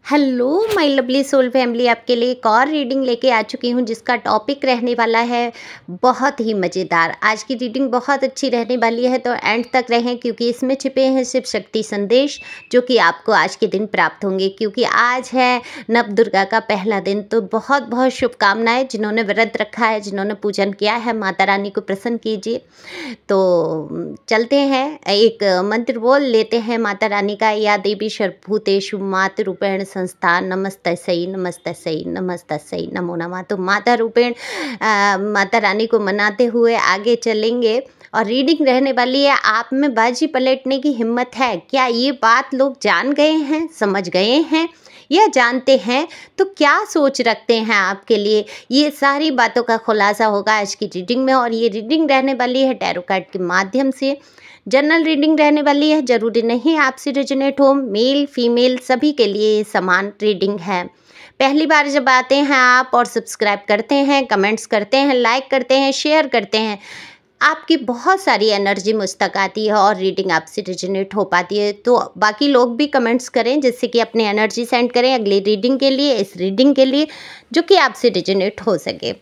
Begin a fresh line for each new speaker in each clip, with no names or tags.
Hello my lovely soul family, आपके लिए एक और रीडिंग लेके आ चुकी हूँ जिसका टॉपिक रहने वाला है बहुत ही मज़ेदार। आज की रीडिंग बहुत अच्छी रहने वाली है, तो एंड तक रहें क्योंकि इसमें छिपे हैं सिर्फ शक्ति संदेश जो कि आपको आज के दिन प्राप्त होंगे। क्योंकि आज है नव दुर्गा का पहला दिन, तो बहुत बहुत शुभकामनाएं। जिन्होंने व्रत रखा है, जिन्होंने पूजन किया है, माता रानी को प्रसन्न कीजिए। तो चलते हैं, एक मंत्र बोल लेते हैं माता रानी का। या देवी सर्वभूतेषु मातृरूपेण संस्था नमस्तस्यै नमस्तस्यै नमस्तस्यै नमो नमः। तो माता रूपेण माता रानी को मनाते हुए आगे चलेंगे और रीडिंग रहने वाली है आप में बाजी पलटने की हिम्मत है क्या? ये बात लोग जान गए हैं, समझ गए हैं या जानते हैं? तो क्या सोच रखते हैं आपके लिए? ये सारी बातों का खुलासा होगा आज की रीडिंग में। और ये रीडिंग रहने वाली है टैरो कार्ड के माध्यम से। जनरल रीडिंग रहने वाली है, जरूरी नहीं आपसे रेजोनेट हो। मेल फीमेल सभी के लिए समान रीडिंग है। पहली बार जब आते हैं आप और सब्सक्राइब करते हैं, कमेंट्स करते हैं, लाइक करते हैं, शेयर करते हैं, आपकी बहुत सारी एनर्जी मुझ तक आती है और रीडिंग आपसे रेजोनेट हो पाती है। तो बाकी लोग भी कमेंट्स करें जिससे कि अपनी एनर्जी सेंड करें अगली रीडिंग के लिए, इस रीडिंग के लिए जो कि आपसे रेजोनेट हो सके।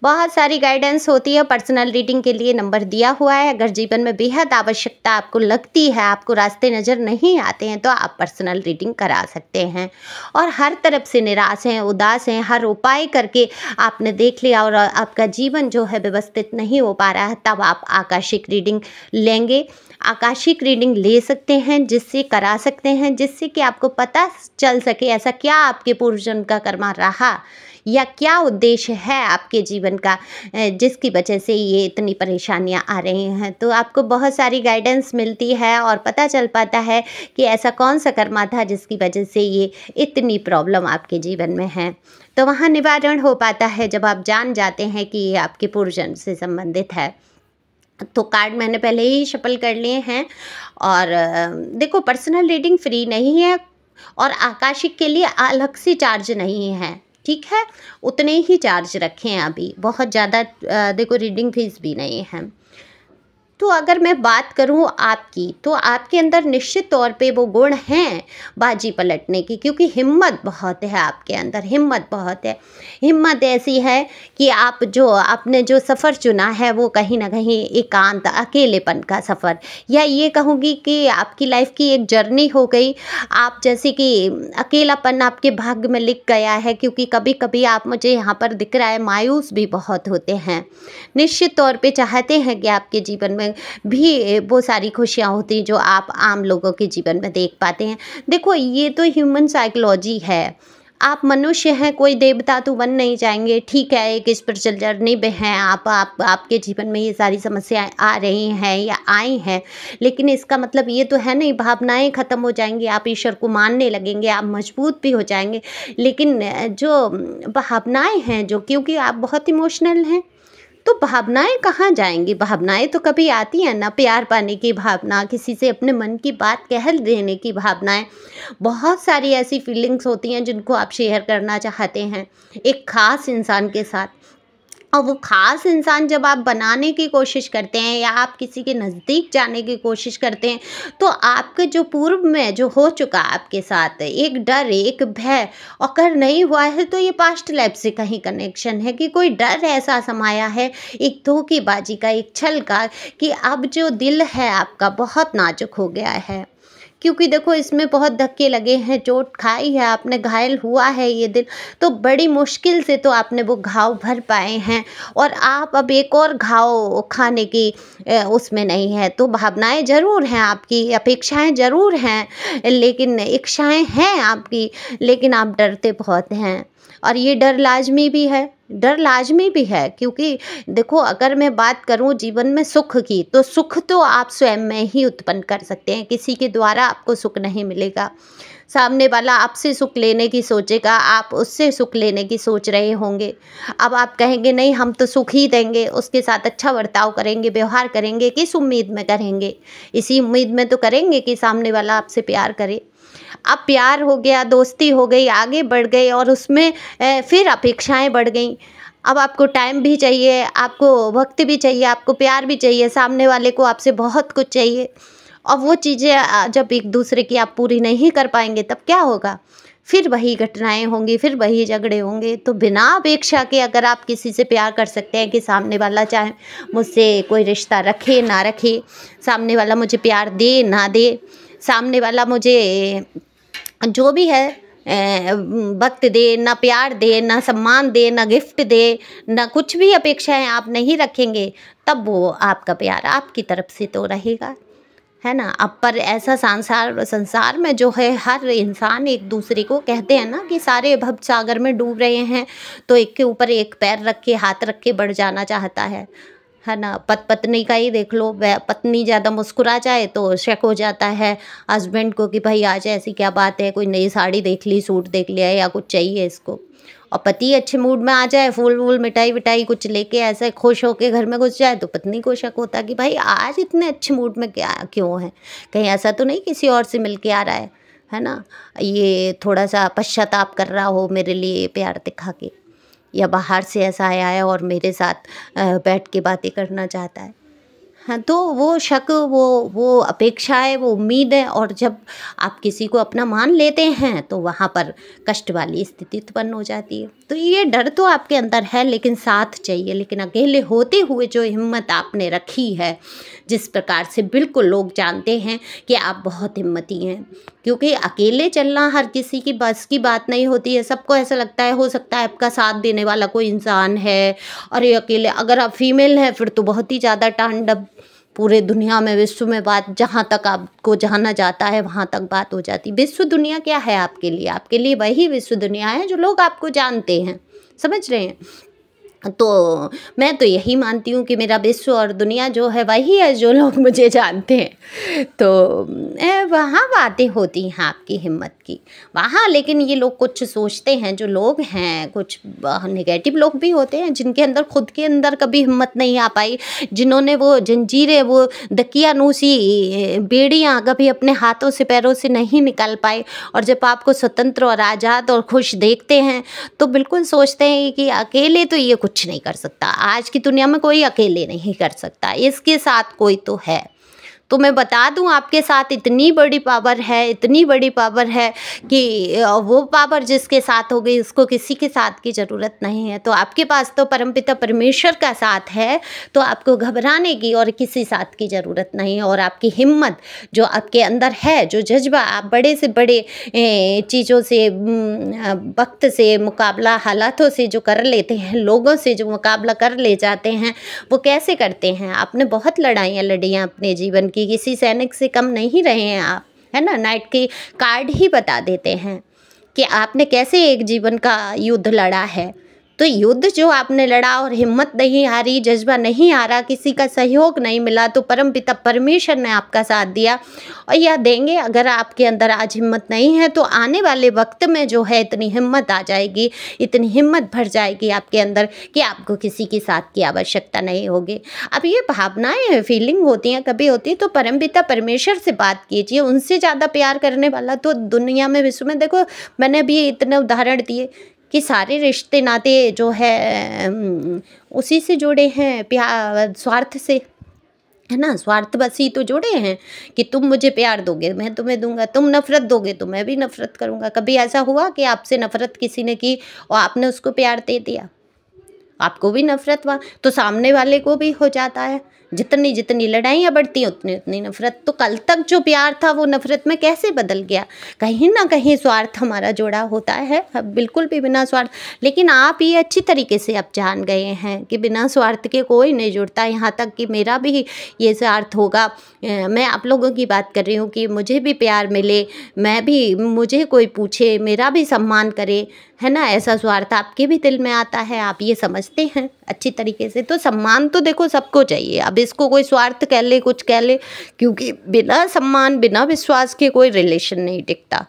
बहुत सारी गाइडेंस होती है। पर्सनल रीडिंग के लिए नंबर दिया हुआ है। अगर जीवन में बेहद आवश्यकता आपको लगती है, आपको रास्ते नज़र नहीं आते हैं, तो आप पर्सनल रीडिंग करा सकते हैं। और हर तरफ से निराश हैं, उदास हैं, हर उपाय करके आपने देख लिया और आपका जीवन जो है व्यवस्थित नहीं हो पा रहा है, तब आप आकाशिक रीडिंग लेंगे। आकाशिक रीडिंग ले सकते हैं, जिससे करा सकते हैं, जिससे कि आपको पता चल सके ऐसा क्या आपके पूर्वजन्म का कर्मा रहा या क्या उद्देश्य है आपके जीवन का जिसकी वजह से ये इतनी परेशानियां आ रही हैं। तो आपको बहुत सारी गाइडेंस मिलती है और पता चल पाता है कि ऐसा कौन सा कर्मा था जिसकी वजह से ये इतनी प्रॉब्लम आपके जीवन में है। तो वहाँ निवारण हो पाता है जब आप जान जाते हैं कि ये आपके पूर्वजन्म से संबंधित है। तो कार्ड मैंने पहले ही शफल कर लिए हैं। और देखो, पर्सनल रीडिंग फ्री नहीं है और आकाशिक के लिए अलग से चार्ज नहीं है, ठीक है? उतने ही चार्ज रखें, अभी बहुत ज़्यादा देखो रीडिंग फीस भी नहीं है। तो अगर मैं बात करूं आपकी, तो आपके अंदर निश्चित तौर पे वो गुण हैं बाजी पलटने की, क्योंकि हिम्मत बहुत है आपके अंदर, हिम्मत बहुत है। हिम्मत ऐसी है कि आपने जो सफ़र चुना है वो कहीं ना कहीं एकांत अकेलेपन का सफ़र, या ये कहूँगी कि आपकी लाइफ की एक जर्नी हो गई। आप जैसे कि अकेलापन आपके भाग्य में लिख गया है, क्योंकि कभी कभी आप, मुझे यहाँ पर दिख रहा है, मायूस भी बहुत होते हैं। निश्चित तौर पे चाहते हैं कि आपके जीवन में भी वो सारी खुशियाँ होती हैं जो आप आम लोगों के जीवन में देख पाते हैं। देखो, ये तो ह्यूमन साइकोलॉजी है। आप मनुष्य हैं, कोई देवता तो बन नहीं जाएंगे, ठीक है? एक स्पिरिचुअल जर्नी में हैं आपके जीवन में ये सारी समस्याएं आ रही हैं या आई हैं, लेकिन इसका मतलब ये तो है नहीं भावनाएं ख़त्म हो जाएंगी, आप ईश्वर को मानने लगेंगे, आप मजबूत भी हो जाएंगे। लेकिन जो भावनाएं हैं, जो, क्योंकि आप बहुत इमोशनल हैं, तो भावनाएं कहाँ जाएंगी? भावनाएं तो कभी आती हैं ना, प्यार पाने की भावना, किसी से अपने मन की बात कह देने की भावनाएं, बहुत सारी ऐसी फीलिंग्स होती हैं जिनको आप शेयर करना चाहते हैं एक ख़ास इंसान के साथ। और वो ख़ास इंसान जब आप बनाने की कोशिश करते हैं या आप किसी के नज़दीक जाने की कोशिश करते हैं, तो आपके जो पूर्व में जो हो चुका आपके साथ एक डर, एक भय, अगर नहीं हुआ है तो ये पास्ट लाइफ से कहीं कनेक्शन है कि कोई डर ऐसा समाया है, एक धोखेबाजी का, एक छल का, कि अब जो दिल है आपका बहुत नाजुक हो गया है। क्योंकि देखो, इसमें बहुत धक्के लगे हैं, चोट खाई है आपने, घायल हुआ है ये दिल, तो बड़ी मुश्किल से तो आपने वो घाव भर पाए हैं और आप अब एक और घाव खाने की उसमें नहीं है। तो भावनाएं ज़रूर हैं आपकी, अपेक्षाएं ज़रूर हैं, लेकिन इच्छाएं हैं आपकी, लेकिन आप डरते बहुत हैं। और ये डर लाजमी भी है, डर लाजमी भी है, क्योंकि देखो, अगर मैं बात करूं जीवन में सुख की, तो सुख तो आप स्वयं में ही उत्पन्न कर सकते हैं, किसी के द्वारा आपको सुख नहीं मिलेगा। सामने वाला आपसे सुख लेने की सोचेगा, आप उससे सुख लेने की सोच रहे होंगे। अब आप कहेंगे नहीं, हम तो सुख ही देंगे, उसके साथ अच्छा बर्ताव करेंगे, व्यवहार करेंगे, किस उम्मीद में करेंगे? इसी उम्मीद में तो करेंगे कि सामने वाला आपसे प्यार करे। अब प्यार हो गया, दोस्ती हो गई, आगे बढ़ गई और उसमें फिर अपेक्षाएं बढ़ गई। अब आपको टाइम भी चाहिए, आपको वक्त भी चाहिए, आपको प्यार भी चाहिए, सामने वाले को आपसे बहुत कुछ चाहिए। और वो चीज़ें जब एक दूसरे की आप पूरी नहीं कर पाएंगे, तब क्या होगा? फिर वही घटनाएं होंगी, फिर वही झगड़े होंगे। तो बिना अपेक्षा के अगर आप किसी से प्यार कर सकते हैं कि सामने वाला चाहे मुझसे कोई रिश्ता रखे ना रखे, सामने वाला मुझे प्यार दे ना दे, सामने वाला मुझे जो भी है वक्त दे, ना प्यार दे, ना सम्मान दे, ना गिफ्ट दे, ना कुछ भी अपेक्षाएं आप नहीं रखेंगे, तब वो आपका प्यार आपकी तरफ से तो रहेगा, है ना। अब पर ऐसा संसार में जो है हर इंसान एक दूसरे को, कहते हैं ना कि सारे भव सागर में डूब रहे हैं तो एक के ऊपर एक पैर रख के, हाथ रख के बढ़ जाना चाहता है ना। पत्नी का ही देख लो, वह पत्नी ज़्यादा मुस्कुरा जाए तो शक हो जाता है हस्बैंड को कि भाई आज ऐसी क्या बात है, कोई नई साड़ी देख ली, सूट देख लिया या कुछ चाहिए इसको। और पति अच्छे मूड में आ जाए, फूल वूल मिठाई विठाई कुछ लेके ऐसे खुश होके घर में घुस जाए तो पत्नी को शक होता कि भाई आज इतने अच्छे मूड में क्या क्यों है, कहीं ऐसा तो नहीं किसी और से मिल के आ रहा है ना। ये थोड़ा सा पश्चाताप कर रहा हो मेरे लिए प्यार दिखा के, या बाहर से ऐसा आया है और मेरे साथ बैठ के बातें करना चाहता है। हाँ, तो वो शक, वो अपेक्षा है, वो उम्मीद है। और जब आप किसी को अपना मान लेते हैं तो वहाँ पर कष्ट वाली स्थिति उत्पन्न हो जाती है। तो ये डर तो आपके अंदर है, लेकिन साथ चाहिए। लेकिन अकेले होते हुए जो हिम्मत आपने रखी है, जिस प्रकार से बिल्कुल लोग जानते हैं कि आप बहुत हिम्मती हैं, क्योंकि अकेले चलना हर किसी की बस की बात नहीं होती है। सबको ऐसा लगता है, हो सकता है आपका साथ देने वाला कोई इंसान है, और ये अकेले, अगर आप फीमेल हैं फिर तो बहुत ही ज़्यादा तांडव पूरे दुनिया में, विश्व में बात, जहाँ तक आपको जाना जाता है वहाँ तक बात हो जाती। विश्व दुनिया क्या है आपके लिए? आपके लिए वही विश्व दुनिया है जो लोग आपको जानते हैं, समझ रहे हैं। तो मैं तो यही मानती हूँ कि मेरा विश्व और दुनिया जो है वही है जो लोग मुझे जानते हैं। तो वहाँ बातें होती हैं आपकी हिम्मत की वहाँ। लेकिन ये लोग कुछ सोचते हैं, जो लोग हैं कुछ नेगेटिव लोग भी होते हैं जिनके अंदर खुद के अंदर कभी हिम्मत नहीं आ पाई, जिन्होंने वो जंजीरें, वो दकियानूसी बेड़ियाँ कभी अपने हाथों से पैरों से नहीं निकाल पाए, और जब आपको स्वतंत्र और आज़ाद और खुश देखते हैं तो बिल्कुल सोचते हैं कि अकेले तो ये कुछ नहीं कर सकता। आज की दुनिया में कोई अकेले नहीं कर सकता, इसके साथ कोई तो है। तो मैं बता दूं, आपके साथ इतनी बड़ी पावर है, इतनी बड़ी पावर है कि वो पावर जिसके साथ हो गई उसको किसी के साथ की ज़रूरत नहीं है। तो आपके पास तो परमपिता परमेश्वर का साथ है, तो आपको घबराने की और किसी साथ की ज़रूरत नहीं है। और आपकी हिम्मत जो आपके अंदर है, जो जज्बा आप बड़े से बड़े चीज़ों से, वक्त से मुकाबला, हालातों से जो कर लेते हैं, लोगों से जो मुकाबला कर ले जाते हैं, वो कैसे करते हैं? आपने बहुत लड़ाइयाँ लड़ी हैं अपने जीवन की, किसी सैनिक से कम नहीं रहे हैं आप, है ना। नाइट के कार्ड ही बता देते हैं कि आपने कैसे एक जीवन का युद्ध लड़ा है। तो युद्ध जो आपने लड़ा और हिम्मत नहीं हारी, जज्बा नहीं हारा, किसी का सहयोग नहीं मिला, तो परमपिता परमेश्वर ने आपका साथ दिया और यह देंगे। अगर आपके अंदर आज हिम्मत नहीं है तो आने वाले वक्त में जो है इतनी हिम्मत आ जाएगी, इतनी हिम्मत भर जाएगी आपके अंदर कि आपको किसी के साथ की आवश्यकता नहीं होगी। अब ये भावनाएं, फीलिंग होती हैं, कभी होती है, तो परमपिता परमेश्वर से बात कीजिए। उनसे ज़्यादा प्यार करने वाला तो दुनिया में, विश्व में, देखो मैंने अभी इतने उदाहरण दिए कि सारे रिश्ते नाते जो है उसी से जुड़े हैं, प्यार स्वार्थ से, है ना। स्वार्थ बस ही तो जुड़े हैं कि तुम मुझे प्यार दोगे मैं तुम्हें दूंगा, तुम नफ़रत दोगे तो मैं भी नफ़रत करूंगा। कभी ऐसा हुआ कि आपसे नफ़रत किसी ने की और आपने उसको प्यार दे दिया? आपको भी नफ़रत हुआ तो सामने वाले को भी हो जाता है। जितनी जितनी लड़ाइयाँ बढ़ती हैं उतनी उतनी नफ़रत। तो कल तक जो प्यार था वो नफ़रत में कैसे बदल गया? कहीं ना कहीं स्वार्थ हमारा जुड़ा होता है, बिल्कुल भी बिना स्वार्थ। लेकिन आप ये अच्छी तरीके से आप जान गए हैं कि बिना स्वार्थ के कोई नहीं जुड़ता। यहाँ तक कि मेरा भी ये स्वार्थ होगा, मैं आप लोगों की बात कर रही हूँ कि मुझे भी प्यार मिले, मैं भी, मुझे कोई पूछे, मेरा भी सम्मान करे, है ना। ऐसा स्वार्थ आपके भी दिल में आता है, आप ये समझते हैं अच्छी तरीके से। तो सम्मान तो देखो सबको चाहिए, अब इसको कोई स्वार्थ कह ले, कुछ कह ले, क्योंकि बिना सम्मान, बिना विश्वास के कोई रिलेशन नहीं टिकता।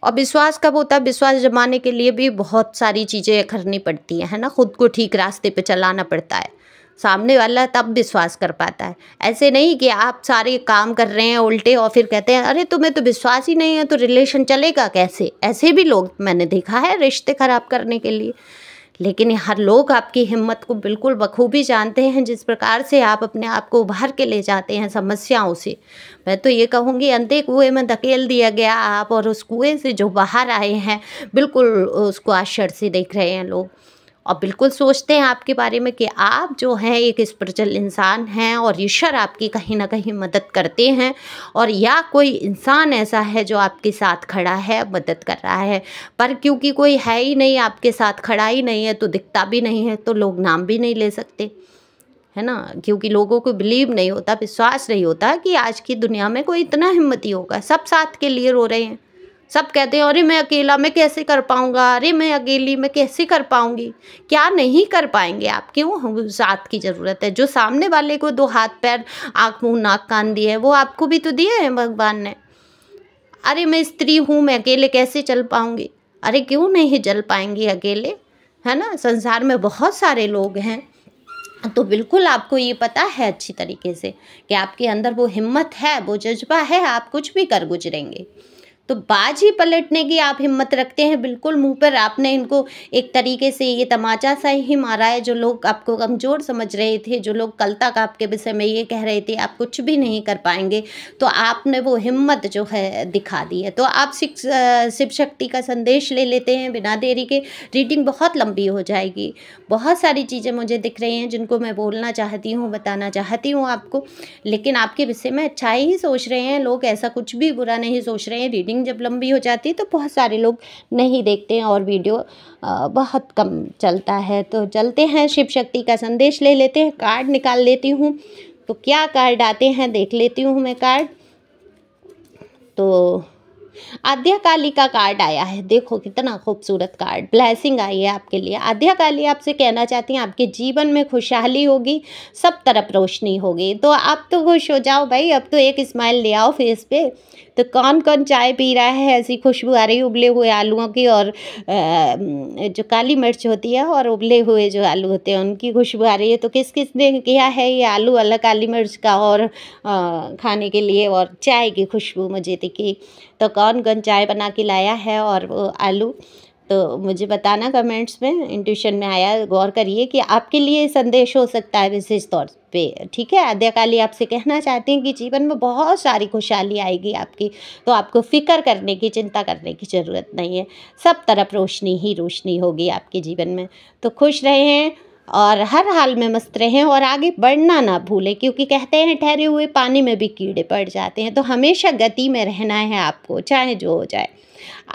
और विश्वास कब होता है? विश्वास जमाने के लिए भी बहुत सारी चीज़ें करनी पड़ती हैं, है ना। खुद को ठीक रास्ते पे चलाना पड़ता है, सामने वाला तब विश्वास कर पाता है। ऐसे नहीं कि आप सारे काम कर रहे हैं उल्टे और फिर कहते हैं अरे तुम्हें तो विश्वास ही नहीं है तो रिलेशन चलेगा कैसे। ऐसे भी लोग मैंने देखा है रिश्ते खराब करने के लिए। लेकिन हर लोग आपकी हिम्मत को बिल्कुल बखूबी जानते हैं, जिस प्रकार से आप अपने आप को उभार के ले जाते हैं समस्याओं से। मैं तो ये कहूँगी अंधे कुएँ में धकेल दिया गया आप, और उस कुएँ से जो बाहर आए हैं बिल्कुल उसको आश्चर्य से देख रहे हैं लोग, और बिल्कुल सोचते हैं आपके बारे में कि आप जो हैं एक स्पिरिचुअल इंसान हैं और ईश्वर आपकी कहीं ना कहीं मदद करते हैं, और या कोई इंसान ऐसा है जो आपके साथ खड़ा है, मदद कर रहा है। पर क्योंकि कोई है ही नहीं, आपके साथ खड़ा ही नहीं है, तो दिखता भी नहीं है, तो लोग नाम भी नहीं ले सकते, है ना। क्योंकि लोगों को बिलीव नहीं होता, विश्वास नहीं होता कि आज की दुनिया में कोई इतना हिम्मती होगा। सब साथ के लिए रो रहे हैं, सब कहते हैं अरे मैं अकेला मैं कैसे कर पाऊँगा, अरे मैं अकेली मैं कैसे कर पाऊँगी। क्या नहीं कर पाएंगे आप, क्यों साथ की ज़रूरत है। जो सामने वाले को 2 हाथ पैर आँख मुँह नाक कान दिए हैं, वो आपको भी तो दिए हैं भगवान ने। अरे मैं स्त्री हूँ, मैं अकेले कैसे चल पाऊँगी। अरे क्यों नहीं चल पाएंगी अकेले, है ना। संसार में बहुत सारे लोग हैं, तो बिल्कुल आपको ये पता है अच्छी तरीके से कि आपके अंदर वो हिम्मत है, वो जज्बा है, आप कुछ भी कर गुजरेंगे। तो बाजी पलटने की आप हिम्मत रखते हैं। बिल्कुल मुंह पर आपने इनको एक तरीके से ये तमाचा सा ही मारा है। जो लोग आपको कमज़ोर समझ रहे थे, जो लोग कल तक आपके विषय में ये कह रहे थे आप कुछ भी नहीं कर पाएंगे, तो आपने वो हिम्मत जो है दिखा दी है। तो आप शिव शक्ति का संदेश ले लेते हैं बिना देरी के। रीडिंग बहुत लंबी हो जाएगी, बहुत सारी चीज़ें मुझे दिख रही हैं जिनको मैं बोलना चाहती हूँ, बताना चाहती हूँ आपको, लेकिन आपके विषय में अच्छाई ही सोच रहे हैं लोग, ऐसा कुछ भी बुरा नहीं सोच रहे हैं। रीडिंग जब लंबी हो जाती है तो बहुत सारे लोग नहीं देखते हैं और वीडियो बहुत कम चलता है। तो चलते हैं, शिव शक्ति का संदेश ले लेते हैं। कार्ड निकाल लेती हूँ, तो क्या कार्ड आते हैं देख लेती हूँ मैं कार्ड। तो आद्या काली का कार्ड आया है, देखो कितना खूबसूरत कार्ड, ब्लेसिंग आई है आपके लिए। आद्या काली आपसे कहना चाहती हैं आपके जीवन में खुशहाली होगी, सब तरफ रोशनी होगी। तो आप तो खुश हो जाओ भाई, अब तो एक स्माइल ले आओ फेस पे। तो कौन कौन चाय पी रहा है, ऐसी खुशबू आ रही है उबले हुए आलूओं की, और जो काली मिर्च होती है और उबले हुए जो आलू होते हैं उनकी खुशबू आ रही है। तो किस किस ने किया है ये आलू अलग काली मिर्च का और खाने के लिए, और चाय की खुशबू मुझे दिखी। तो कौन कौन चाय बना के लाया है और वो आलू, तो मुझे बताना कमेंट्स में। इंट्यूशन में आया, गौर करिए कि आपके लिए संदेश हो सकता है विशेष तौर पे, ठीक है। आद्या काली आपसे कहना चाहती हैं कि जीवन में बहुत सारी खुशहाली आएगी आपकी, तो आपको फिक्र करने की, चिंता करने की ज़रूरत नहीं है। सब तरफ रोशनी ही रोशनी होगी आपके जीवन में। तो खुश रहें और हर हाल में मस्त रहें और आगे बढ़ना ना भूलें, क्योंकि कहते हैं ठहरे हुए पानी में भी कीड़े पड़ जाते हैं। तो हमेशा गति में रहना है आपको, चाहे जो हो जाए।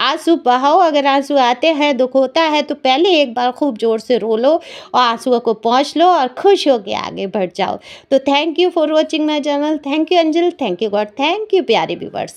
आंसू बहाओ, अगर आंसू आते हैं, दुख होता है, तो पहले एक बार खूब ज़ोर से रो लो और आंसुओं को पोंछ लो और खुश होकर आगे बढ़ जाओ। तो thank you for watching my channel. Thank you अंजल, thank you God, thank you प्यारे व्यूवर्स।